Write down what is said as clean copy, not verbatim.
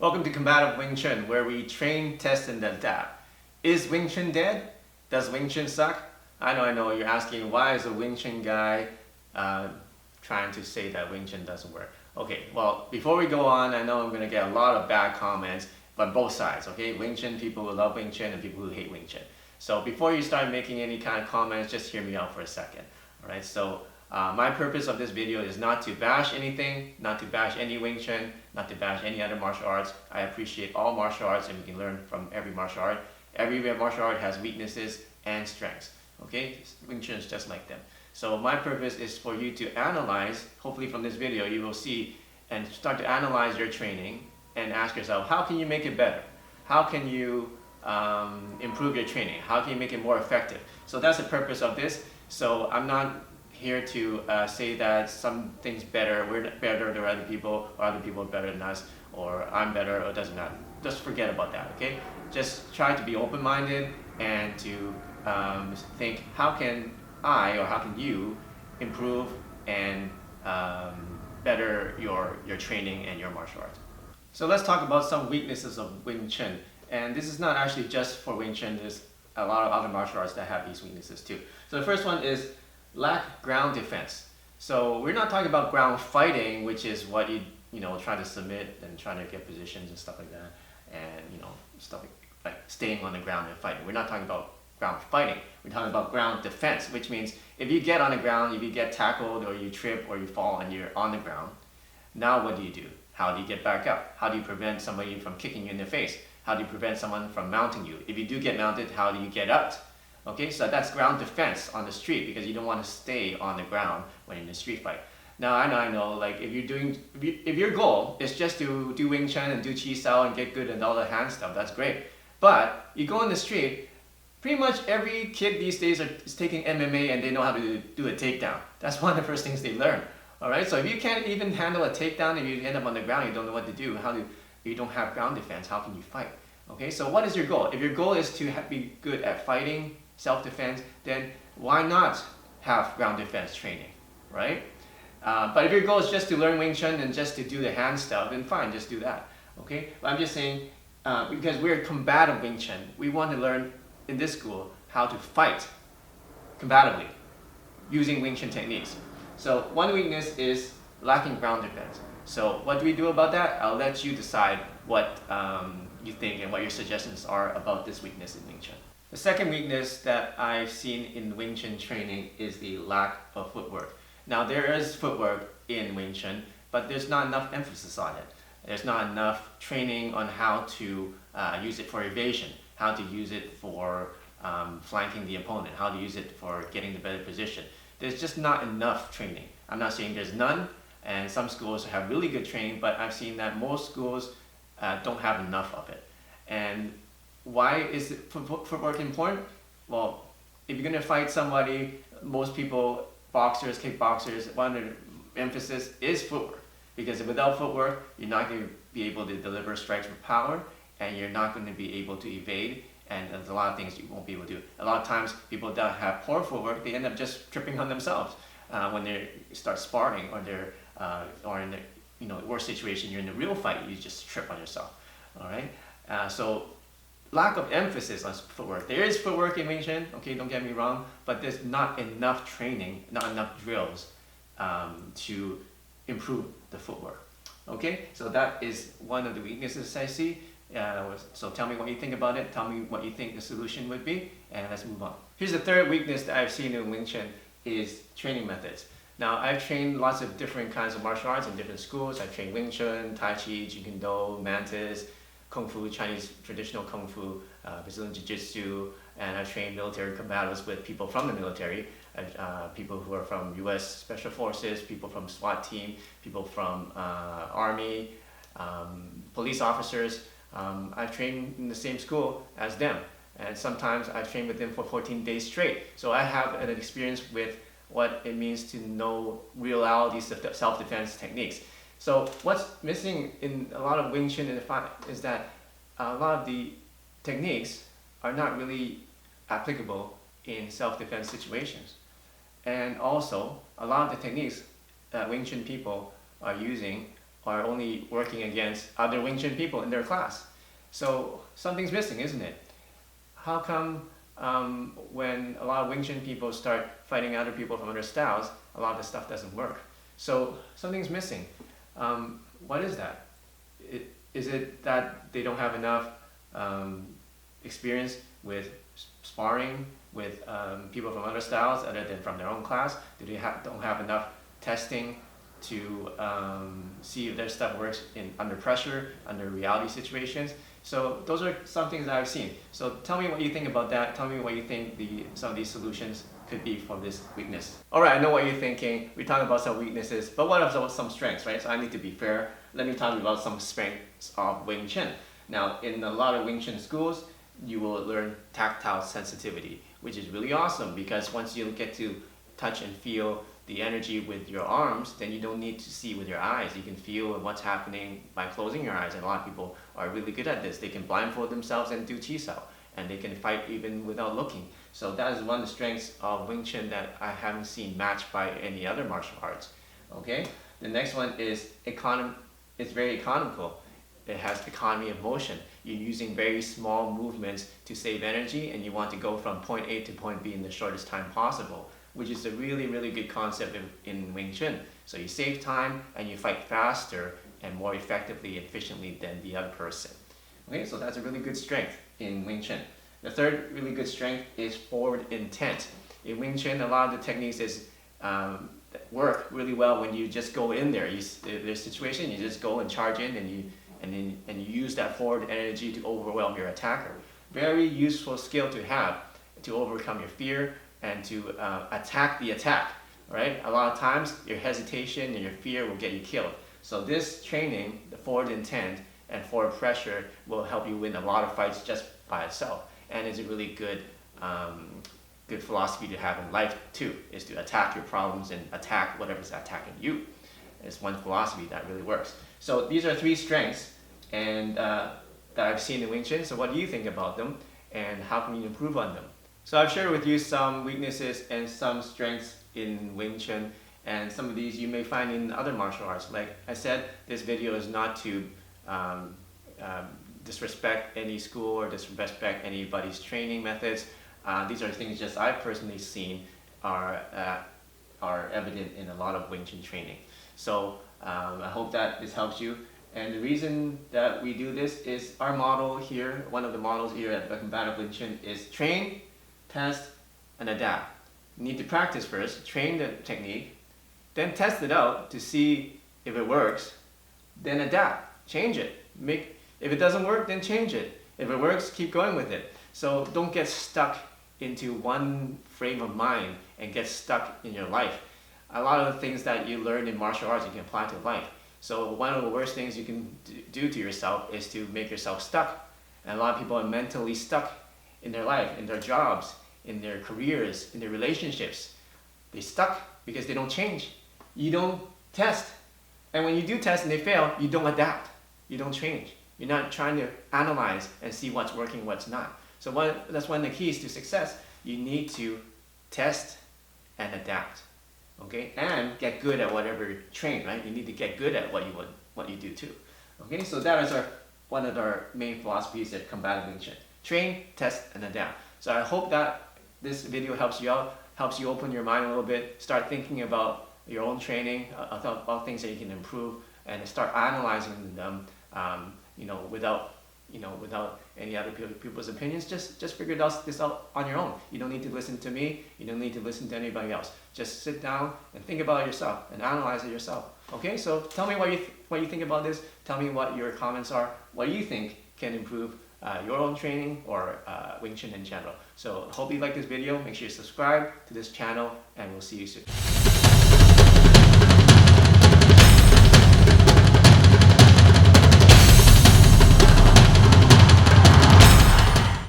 Welcome to Combative Wing Chun, where we train, test, and adapt. Is Wing Chun dead? Does Wing Chun suck? I know, you're asking, why is a Wing Chun guy trying to say that Wing Chun doesn't work? Okay, well, before we go on, I know I'm going to get a lot of bad comments on both sides, okay? Wing Chun, people who love Wing Chun and people who hate Wing Chun. So before you start making any kind of comments, just hear me out for a second, alright? So my purpose of this video is not to bash anything, not to bash any Wing Chun, not to bash any other martial arts. I appreciate all martial arts and we can learn from every martial art. Every martial art has weaknesses and strengths, okay? Wing Chun is just like them. So my purpose is for you to analyze, hopefully from this video you will see and start to analyze your training and ask yourself, how can you make it better? How can you improve your training? How can you make it more effective? So that's the purpose of this. So I'm not here to say that something's better, we're better than other people, or other people are better than us, or I'm better, or it doesn't matter. Just forget about that, okay? Just try to be open-minded and to think, how can I, or how can you improve and better your training and your martial arts? So let's talk about some weaknesses of Wing Chun. And this is not actually just for Wing Chun, there's a lot of other martial arts that have these weaknesses too. So the first one is lack ground defense. So we're not talking about ground fighting, which is what you try to submit and trying to get positions and stuff like that, and stuff like staying on the ground and fighting. We're not talking about ground fighting. We're talking about ground defense, which means if you get on the ground, if you get tackled or you trip or you fall and you're on the ground, now what do? How do you get back up? How do you prevent somebody from kicking you in the face? How do you prevent someone from mounting you? If you do get mounted, how do you get up? Okay, so that's ground defense on the street because you don't want to stay on the ground when you're in a street fight. Now I know, like if your goal is just to do Wing Chun and do Qi style and get good at all the hand stuff, that's great. But you go in the street, pretty much every kid these days is taking MMA and they know how to do a takedown. That's one of the first things they learn. All right, so if you can't even handle a takedown, if you end up on the ground, you don't know what to do. If you don't have ground defense, how can you fight? Okay, so what is your goal? If your goal is to be good at fighting, self-defense, then why not have ground defense training, right? But if your goal is just to learn Wing Chun and just to do the hand stuff, then fine, just do that, okay? But I'm just saying, because we're combative Wing Chun, we want to learn in this school how to fight combatively using Wing Chun techniques. So one weakness is lacking ground defense. So what do we do about that? I'll let you decide what you think and what your suggestions are about this weakness in Wing Chun. The second weakness that I've seen in Wing Chun training is the lack of footwork. Now there is footwork in Wing Chun, but there's not enough emphasis on it. There's not enough training on how to use it for evasion, how to use it for flanking the opponent, how to use it for getting the better position. There's just not enough training. I'm not saying there's none, and some schools have really good training, but I've seen that most schools don't have enough of it. And why is footwork important? Well, if you're going to fight somebody, most people, boxers, kickboxers, one of the emphasis is footwork. Because without footwork, you're not going to be able to deliver strikes with power, and you're not going to be able to evade, and there's a lot of things you won't be able to do. A lot of times, people that have poor footwork, they end up just tripping on themselves when they start sparring, or they're or in the worst situation, you're in a real fight, you just trip on yourself. All right, so lack of emphasis on footwork. There is footwork in Wing Chun, okay, don't get me wrong, but there's not enough training, not enough drills to improve the footwork. Okay, so that is one of the weaknesses I see. So tell me what you think about it, tell me what you think the solution would be, and let's move on. Here's the third weakness that I've seen in Wing Chun is training methods. Now, I've trained lots of different kinds of martial arts in different schools. I've trained Wing Chun, Tai Chi, Jeet Kune Do, Mantis, Kung Fu, Chinese traditional Kung Fu, Brazilian Jiu-Jitsu, and I've trained military combatives with people from the military, people who are from US Special Forces, people from SWAT team, people from Army, police officers. I've trained in the same school as them, and sometimes I've trained with them for 14 days straight. So I have an experience with what it means to know realities of self-defense techniques. So what's missing in a lot of Wing Chun is that a lot of the techniques are not really applicable in self-defense situations. And also, a lot of the techniques that Wing Chun people are using are only working against other Wing Chun people in their class. So something's missing, isn't it? How come when a lot of Wing Chun people start fighting other people from other styles, a lot of the stuff doesn't work? So something's missing. What is that? Is it that they don't have enough experience with sparring with people from other styles other than from their own class? Do they don't have enough testing to see if their stuff works under pressure, under reality situations? So those are some things that I've seen. So tell me what you think about that. Tell me what you think some of these solutions could be for this weakness. All right, I know what you're thinking. We talked about some weaknesses, but what about some strengths, right? So I need to be fair. Let me talk about some strengths of Wing Chun. Now, in a lot of Wing Chun schools, you will learn tactile sensitivity, which is really awesome because once you get to touch and feel the energy with your arms, then you don't need to see with your eyes. You can feel what's happening by closing your eyes, and a lot of people are really good at this. They can blindfold themselves and do Qi Coil, and they can fight even without looking. So that is one of the strengths of Wing Chun that I haven't seen matched by any other martial arts. Okay, the next one is it's very economical. It has economy of motion. You're using very small movements to save energy, and you want to go from point A to point B in the shortest time possible, which is a really, really good concept in Wing Chun. So you save time and you fight faster and more effectively and efficiently than the other person. Okay, so that's a really good strength in Wing Chun. The third really good strength is forward intent. In Wing Chun, a lot of the techniques work really well when you just go in there. There's a situation, you just go and charge in, and you use that forward energy to overwhelm your attacker. Very useful skill to have to overcome your fear and to attack the attack, right? A lot of times your hesitation and your fear will get you killed. So this training, the forward intent and forward pressure, will help you win a lot of fights just by itself, and is a really good good philosophy to have in life too, is to attack your problems and attack whatever's attacking you. It's one philosophy that really works. So these are three strengths and that I've seen in Wing Chun. So what do you think about them, and how can you improve on them? So I've shared with you some weaknesses and some strengths in Wing Chun, and some of these you may find in other martial arts. Like I said, this video is not to disrespect any school or disrespect anybody's training methods. These are things just I've personally seen are evident in a lot of Wing Chun training. So I hope that this helps you. And the reason that we do this is our model here, one of the models here at the Combative Wing Chun is train, test, and adapt. You need to practice first, train the technique, then test it out to see if it works, then adapt, change it. If it doesn't work, then change it. If it works, keep going with it. So don't get stuck into one frame of mind and get stuck in your life. A lot of the things that you learn in martial arts you can apply to life. So one of the worst things you can do to yourself is to make yourself stuck. And a lot of people are mentally stuck in their life, in their jobs, in their careers, in their relationships. They're stuck because they don't change. You don't test. And when you do test and they fail, you don't adapt. You don't change. You're not trying to analyze and see what's working, what's not. So that's one of the keys to success. You need to test and adapt, okay? And get good at whatever you train, right? You need to get good at what you do too, okay? So that is one of our main philosophies at Combative Wing Chun. Train, test, and adapt. So I hope that this video helps you out, helps you open your mind a little bit, start thinking about your own training, about things that you can improve, and start analyzing them, without any other people's opinions. Just figure this out on your own. You don't need to listen to me. You don't need to listen to anybody else. Just sit down and think about it yourself and analyze it yourself. Okay, so tell me what you think about this. Tell me what your comments are. What do you think can improve your own training or Wing Chun in general. So hope you like this video. Make sure you subscribe to this channel, and we'll see you soon.